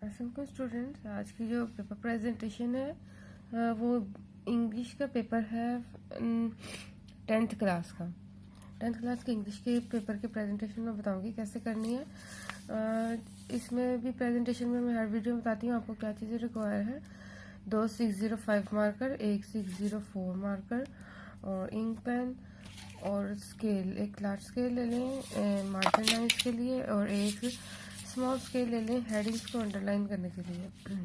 Simple students, आज की जो पेपर प्रेजेंटेशन है वो इंग्लिश का पेपर है 10th क्लास का। 10th क्लास के इंग्लिश के पेपर के प्रेजेंटेशन में बताऊंगी कैसे करनी है। इसमें भी प्रेजेंटेशन में मैं हर वीडियो में बताती हूँ आपको क्या चीज़ें रिक्वायर है। 2 605 मार्कर, एक 604 मार्कर और इंक पेन और स्केल। एक लार्ज स्केल ले लें मार्जिन लाइन्स के लिए और एक स्मॉल स्केल ले लें हेडिंग्स को अंडरलाइन करने के लिए।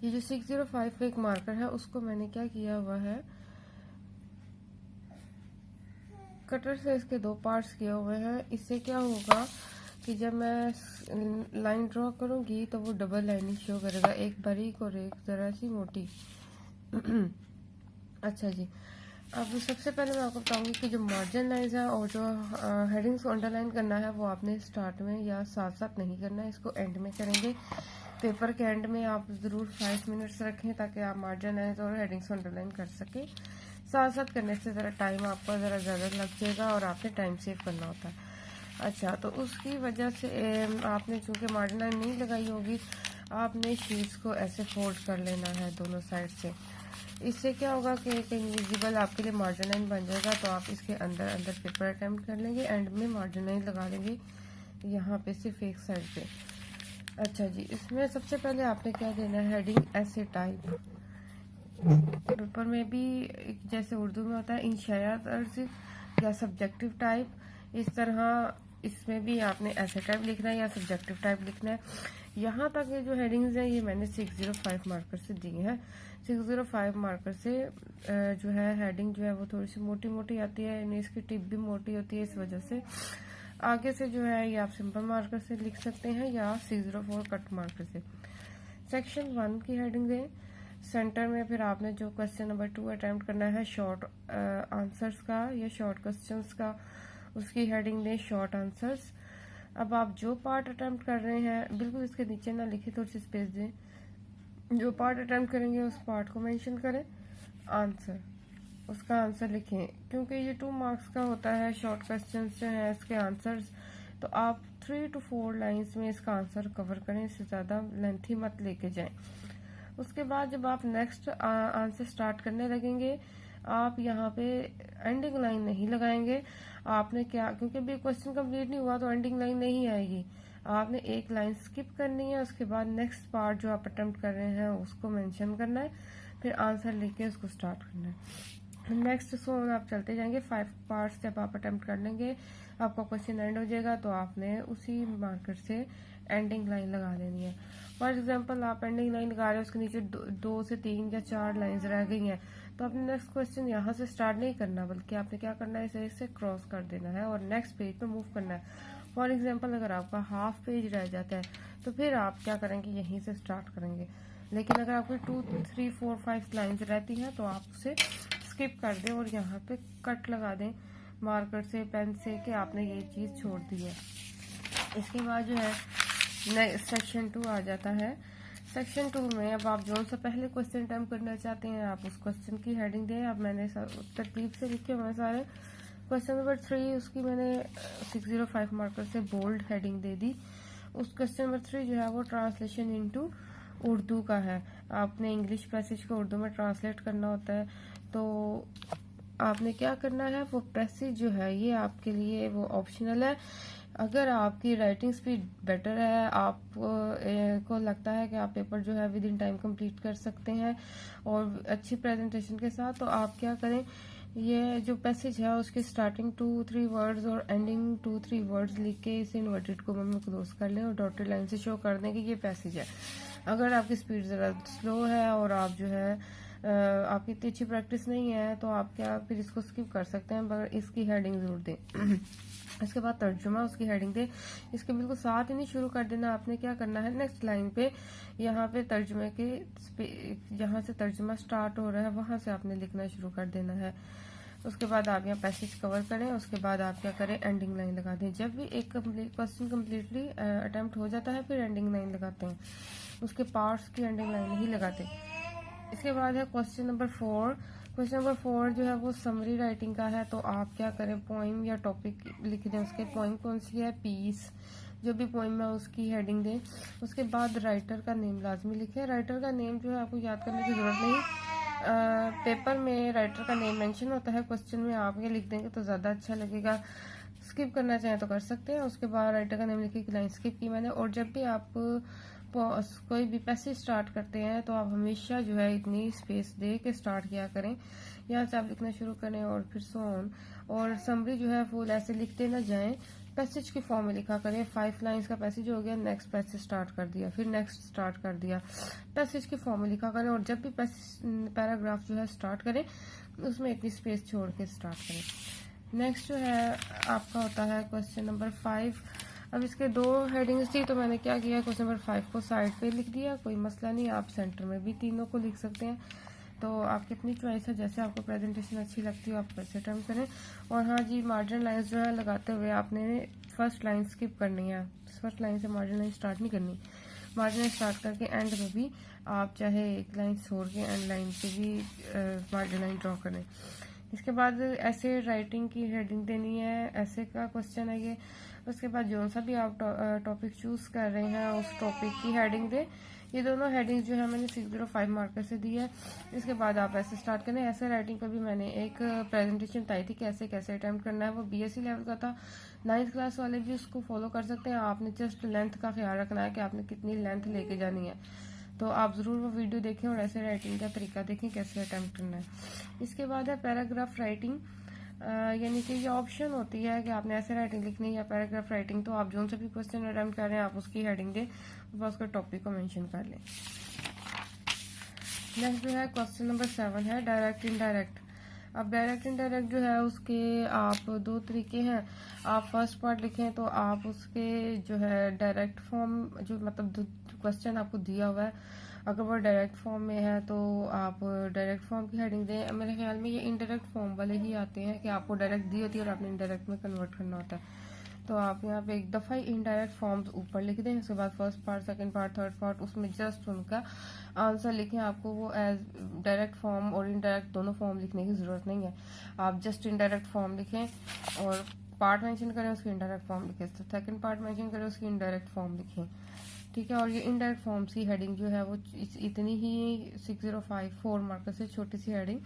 ये जो 605 एक मार्कर है उसको मैंने क्या किया हुआ है, कटर से इसके 2 पार्ट्स किए हुए हैं। इससे क्या होगा कि जब मैं लाइन ड्रॉ करूंगी तो वो डबल लाइनिंग शो करेगा, एक बारीक और एक जरा सी मोटी। अच्छा जी, अब सबसे पहले मैं आपको बताऊंगी कि जो मार्जिन लाइन्स है और जो हेडिंग्स को अंडरलाइन करना है वो आपने स्टार्ट में या साथ साथ नहीं करना है, इसको एंड में करेंगे। पेपर के एंड में आप ज़रूर 5 मिनट्स रखें ताकि आप मार्जिन लाइन्स और हेडिंग्स को अंडरलाइन कर सकें। साथ साथ करने से ज़रा टाइम आपका ज़रा ज़्यादा लग जाएगा और आपने टाइम सेव करना होता है। अच्छा, तो उसकी वजह से आपने चूँकि मार्जिन लाइन नहीं लगाई होगी, आपने शीट्स को ऐसे फोल्ड कर लेना है दोनों साइड से। इससे क्या होगा कि एक इनविजिबल आपके लिए मार्जिन लाइन बन जाएगा, तो आप इसके अंदर अंदर पेपर अटेम्प्ट कर लेंगे, एंड में मार्जिन लाइन लगा लेंगे यहाँ पे सिर्फ एक साइड पे। अच्छा जी, इसमें सबसे पहले आपने क्या देना है, हेडिंग ऐसे टाइप। पेपर में भी जैसे उर्दू में होता है इंशाया तर्ज या सब्जेक्टिव टाइप, इस तरह इसमें भी आपने ऐसे टाइप लिखना है या सब्जेक्टिव टाइप लिखना है। यहाँ तक ये जो हेडिंग्स हैं ये मैंने 605 मार्कर से दी है। 605 मार्कर से जो है हेडिंग जो है वो थोड़ी सी मोटी मोटी आती है, यानी इसकी टिप भी मोटी होती है। इस वजह से आगे से जो है ये आप सिंपल मार्कर से लिख सकते हैं या 604 कट मार्कर से। सेक्शन 1 की हेडिंग दें सेंटर में। फिर आपने जो क्वेश्चन नंबर 2 अटेम्प्ट करना है शॉर्ट आंसर्स का या शॉर्ट क्वेश्चंस का, उसकी हेडिंग दें शॉर्ट आंसर्स। अब आप जो पार्ट अटेम्प्ट कर रहे हैं बिल्कुल इसके नीचे ना लिखे, थोड़ी सी स्पेस दें। जो पार्ट अटेम्प्ट करेंगे उस पार्ट को मेंशन करें, आंसर उसका आंसर लिखें। क्योंकि ये 2 मार्क्स का होता है शॉर्ट क्वेश्चंस जो है इसके आंसर्स, तो आप 3 to 4 लाइंस में इसका आंसर कवर करें, इससे ज़्यादा लेंथी मत लेके जाएं। उसके बाद जब आप नेक्स्ट आंसर स्टार्ट करने लगेंगे, आप यहाँ पे एंडिंग लाइन नहीं लगाएंगे। आपने क्या, क्योंकि अभी क्वेश्चन कंप्लीट नहीं हुआ तो एंडिंग लाइन नहीं आएगी। आपने एक लाइन स्किप करनी है, उसके बाद नेक्स्ट पार्ट जो आप अटेम्प्ट कर रहे हैं उसको मेंशन करना है, फिर आंसर लिख के उसको स्टार्ट करना है। नेक्स्ट सो आप चलते जाएंगे। 5 पार्ट्स जब आप अटेम्प्ट कर लेंगे आपका क्वेश्चन एंड हो जाएगा, तो आपने उसी मार्कर से एंडिंग लाइन लगा देनी है। फॉर एग्जाम्पल आप एंडिंग लाइन लगा रहे हैं, उसके नीचे 2 से 3 या 4 लाइंस रह गई हैं, तो आपने नेक्स्ट क्वेश्चन यहाँ से स्टार्ट नहीं करना, बल्कि आपने क्या करना है, इसे क्रॉस कर देना है और नेक्स्ट पेज पे मूव करना है। फॉर एग्जाम्पल अगर आपका हाफ पेज रह जाता है तो फिर आप क्या करेंगे, यहीं से स्टार्ट करेंगे। लेकिन अगर आपकी 2 3 4 5 लाइंस रहती हैं तो आप उसे स्किप कर दें और यहाँ पे कट लगा दें मार्कर से, पेन से, कि आपने ये चीज़ छोड़ दी है। इसके बाद जो है सेक्शन 2 आ जाता है। सेक्शन 2 में अब आप जो सा पहले क्वेश्चन अटेम्प्ट करना चाहते हैं आप उस क्वेश्चन की हेडिंग दें। अब मैंने तरतीब से लिखे हुए सारे। क्वेश्चन नंबर 3 उसकी मैंने 605 मार्कर से बोल्ड हेडिंग दे दी। उस क्वेश्चन नंबर 3 जो है वो ट्रांसलेशन इनटू उर्दू का है। आपने इंग्लिश पैसेज को उर्दू में ट्रांसलेट करना होता है, तो आपने क्या करना है, वो पैसेज जो है ये आपके लिए वो ऑप्शनल है। अगर आपकी राइटिंग स्पीड बेटर है, आप को लगता है कि आप पेपर जो है विद इन टाइम कंप्लीट कर सकते हैं और अच्छी प्रेजेंटेशन के साथ, तो आप क्या करें, ये जो पैसेज है उसके स्टार्टिंग 2-3 वर्ड्स और एंडिंग 2-3 वर्ड्स लिख के इसे इन्वर्टेड कोमा में क्लोज कर लें और डॉटेड लाइन से शो कर दें कि ये पैसेज है। अगर आपकी स्पीड ज़रा स्लो है और आप जो है आपकी इतनी अच्छी प्रैक्टिस नहीं है, तो आप क्या फिर इसको स्किप कर सकते हैं, मगर इसकी हेडिंग ज़रूर दें। इसके बाद तर्जुमा, उसकी हेडिंग दे। इसके बिल्कुल साथ ही नहीं शुरू कर देना। आपने क्या करना है, नेक्स्ट लाइन पे यहाँ पे तर्जुमे के जहाँ से तर्जुमा स्टार्ट हो रहा है वहां से आपने लिखना शुरू कर देना है। उसके बाद आप यहाँ पैसेज कवर करें, उसके बाद आप क्या करें, एंडिंग लाइन लगा दें। जब भी एक क्वेश्चन कम्प्लीटली अटेम्प्ट हो जाता है फिर एंडिंग लाइन लगाते हैं, उसके पार्ट्स की एंडिंग लाइन नहीं लगाते। इसके बाद है क्वेश्चन नंबर 4। क्वेश्चन नंबर 4 जो है वो समरी राइटिंग का है, तो आप क्या करें, पोइम या टॉपिक लिख दें। उसके पोइम कौन सी है, पीस, जो भी पोइम है उसकी हेडिंग दें। उसके बाद राइटर का नेम लाजमी लिखें। राइटर का नेम जो है आपको याद करने की ज़रूरत नहीं, पेपर में राइटर का नेम मेंशन होता है, क्वेश्चन में आप ये लिख देंगे तो ज़्यादा अच्छा लगेगा। स्किप करना चाहें तो कर सकते हैं। उसके बाद राइटर का नेम लिखे, लाइन स्किप की मैंने। और जब भी आप कोई भी पैसेज स्टार्ट करते हैं तो आप हमेशा जो है इतनी स्पेस दे के स्टार्ट किया करें। यहाँ से आप लिखना शुरू करें और फिर सो ऑन। और समरी जो है फुल ऐसे लिखते ना जाएं, पैसेज के फॉर्म में लिखा करें। 5 लाइंस का पैसेज हो गया, नेक्स्ट पैसेज स्टार्ट कर दिया, फिर नेक्स्ट स्टार्ट कर दिया, पैसेज के फॉर्म में लिखा करें। और जब भी पैराग्राफ जो है स्टार्ट करें उसमें इतनी स्पेस छोड़ के स्टार्ट करें। नेक्स्ट जो है आपका होता है क्वेश्चन नंबर 5। अब इसके 2 हेडिंग्स थी तो मैंने क्या किया, क्वेश्चन नंबर 5 को साइड पे लिख दिया, कोई मसला नहीं। आप सेंटर में भी तीनों को लिख सकते हैं, तो आपकी अपनी चॉइस है, जैसे आपको प्रेजेंटेशन अच्छी लगती है आप वैसे अटेम्प्ट करें। और हाँ जी, मार्जिन लाइन्स जो है लगाते हुए आपने फर्स्ट लाइन स्किप करनी है, फर्स्ट लाइन से मार्जिन लाइन स्टार्ट नहीं करनी। मार्जिन स्टार्ट करके एंड में भी आप चाहे एक लाइन छोड़ के एंड लाइन पे भी मार्जिन लाइन ड्रॉ करें। इसके बाद ऐसे राइटिंग की हेडिंग देनी है, ऐसे का क्वेश्चन है ये। उसके बाद जो सा भी आप टॉपिक चूज कर रहे हैं उस टॉपिक की हेडिंग दे। ये दोनों हेडिंग जो है मैंने 605 मार्कर से दी है। इसके बाद आप ऐसे स्टार्ट करें। ऐसे राइटिंग पर भी मैंने एक प्रेजेंटेशन बताई थी कैसे कैसे अटेम्प्ट करना है, वो बीएससी लेवल का था। 9th क्लास वाले भी उसको फॉलो कर सकते हैं। आपने जस्ट लेंथ का ख्याल रखना है कि आपने कितनी लेंथ लेके जानी है, तो आप ज़रूर वो वीडियो देखें और ऐसे राइटिंग का तरीका देखें कैसे अटेम्प्ट करना है। इसके बाद है पैराग्राफ राइटिंग, यानी कि ये ऑप्शन होती है कि आपने ऐसे राइटिंग लिखनी है या पैराग्राफ राइटिंग। तो आप जो से भी क्वेश्चन अटेम्प्ट कर रहे हैं आप उसकी हेडिंग दें, बस उसका टॉपिक को मेंशन कर लें। नेक्स्ट जो है क्वेश्चन नंबर 7 है डायरेक्ट इनडायरेक्ट। अब डायरेक्ट इनडायरेक्ट जो है उसके आप 2 तरीके हैं। आप फर्स्ट पार्ट लिखें तो आप उसके जो है डायरेक्ट फॉर्म, जो मतलब क्वेश्चन आपको दिया हुआ है अगर वो डायरेक्ट फॉर्म में है तो आप डायरेक्ट फॉर्म की हेडिंग दें। मेरे ख्याल में ये इनडायरेक्ट फॉर्म वाले ही आते हैं कि आपको डायरेक्ट दी होती है और आपने इनडायरेक्ट में कन्वर्ट करना होता है। तो आप यहाँ पे एक दफ़ा ही इनडायरेक्ट फॉर्म्स ऊपर लिख दें, उसके बाद first part, second part, third part उसमें जस्ट उनका आंसर लिखें। आपको वो एज डायरेक्ट फॉर्म और इनडायरेक्ट दोनों फॉर्म लिखने की ज़रूरत नहीं है। आप जस्ट इनडायरेक्ट फॉर्म लिखें और पार्ट मेंशन करें उसकी इनडायरेक्ट फॉर्म लिखें, सेकंड पार्ट मेंशन करें उसकी इनडायरेक्ट फॉर्म लिखें, ठीक है। और ये इनडायरेक्ट फॉर्म्स की हेडिंग जो है वो इतनी ही 6054 मार्कर से छोटी सी हेडिंग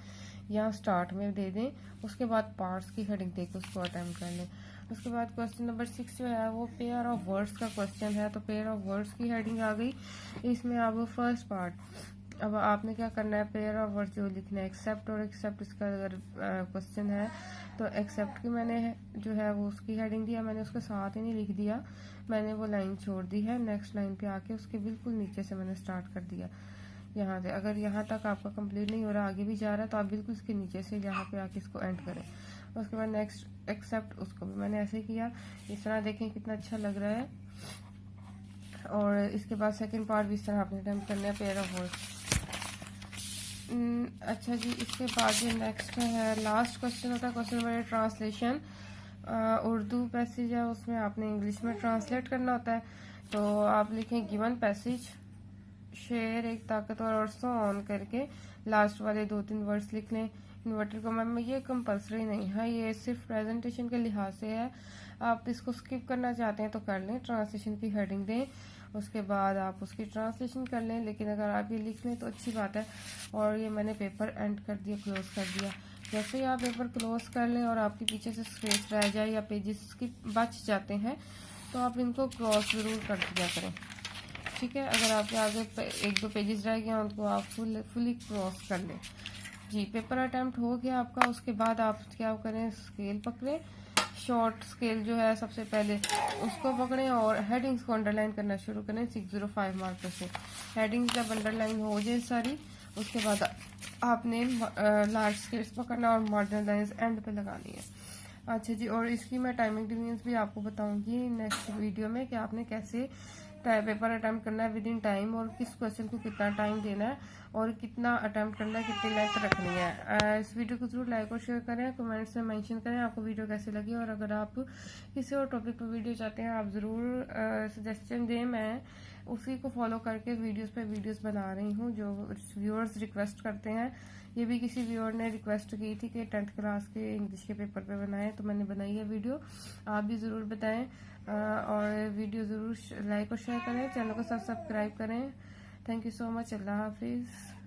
यहाँ स्टार्ट में दे दें। उसके बाद पार्ट्स की हेडिंग देकर उसको अटेम्प्ट कर लें। उसके बाद क्वेश्चन नंबर 6 जो है वो पेयर ऑफ वर्ड्स का क्वेश्चन है। तो पेयर ऑफ वर्ड्स की हेडिंग आ गई। इसमें अब फर्स्ट पार्ट, अब आपने क्या करना है, पेयर ऑफ वर्ड्स जो लिखना है एक्सेप्ट और एक्सेप्ट। इसका अगर क्वेश्चन है तो एक्सेप्ट की मैंने जो है वो उसकी हेडिंग दिया, मैंने उसके साथ ही नहीं लिख दिया, मैंने वो लाइन छोड़ दी है। नेक्स्ट लाइन पे आके उसके बिल्कुल नीचे से मैंने स्टार्ट कर दिया यहाँ से। अगर यहाँ तक आपका कंप्लीट नहीं हो रहा, आगे भी जा रहा है, तो आप बिल्कुल इसके नीचे से यहाँ पे आके इसको एंड करें। उसके बाद नेक्स्ट एक्सेप्ट, उसको भी मैंने ऐसे किया। इस तरह देखें कितना अच्छा लग रहा है। और इसके बाद सेकंड पार्ट भी इस तरह आपने अटेम्प्ट करना है, पेयर ऑफ वर्ड्स। अच्छा जी, इसके बाद जो नेक्स्ट है लास्ट क्वेश्चन होता है question number translation. Urdu passage है उसमें आपने इंग्लिश में ट्रांसलेट करना होता है। तो आप लिखें गिवन पैसेज, शेर एक ताकतवर और सो ऑन करके लास्ट वाले 2-3 वर्ड्स लिख लें। इन्वर्टेड कॉमा में ये कंपलसरी नहीं है, ये सिर्फ प्रेजेंटेशन के लिहाज से है। आप इसको स्किप करना चाहते हैं तो कर लें, ट्रांसलेशन की हेडिंग दें, उसके बाद आप उसकी ट्रांसलेशन कर लें। लेकिन अगर आप ये लिख लें तो अच्छी बात है। और ये मैंने पेपर एंड कर दिया, क्लोज कर दिया। जैसे ही आप पेपर क्लोज कर लें और आपके पीछे से स्पेस रह जाए या पेजेस की बच जाते हैं तो आप इनको क्रॉस ज़रूर कर दिया करें, ठीक है। अगर आपके आगे 1-2 पेजेस रह गए हैं उनको आप फुली क्रॉस कर लें जी। पेपर अटेम्प्ट हो गया आपका। उसके बाद आप क्या करें, स्केल पकड़ें, शॉर्ट स्केल जो है सबसे पहले उसको पकड़ें और हेडिंग्स को अंडरलाइन करना शुरू करें 605 मार्कर से। हेडिंग्स जब अंडरलाइन हो जाए सारी, उसके बाद आपने लार्ज स्केल्स पकड़ना और मार्जिनल लाइंस एंड पे लगानी है। अच्छा जी, और इसकी मैं टाइमिंग डिवीजन्स भी आपको बताऊंगी नेक्स्ट वीडियो में कि आपने कैसे पेपर अटेम्प्ट करना है विद इन टाइम और किस क्वेश्चन को कितना टाइम देना है और कितना अटेम्प्ट करना है, कितनी लेंथ रखनी है। इस वीडियो को जरूर लाइक और शेयर करें, कमेंट्स में मेंशन करें आपको वीडियो कैसी लगी। और अगर आप किसी और टॉपिक पर वीडियो चाहते हैं आप ज़रूर सजेशन दें, मैं उसी को फॉलो करके वीडियोस पे वीडियोस बना रही हूँ जो व्यूअर्स रिक्वेस्ट करते हैं। ये भी किसी व्यूअर ने रिक्वेस्ट की थी कि 10th क्लास के इंग्लिश के पेपर पे बनाएं, तो मैंने बनाई है वीडियो। आप भी ज़रूर बताएं और वीडियो ज़रूर लाइक और शेयर करें, चैनल को सब्सक्राइब करें। Thank you so much. अल्लाह हाफिज़।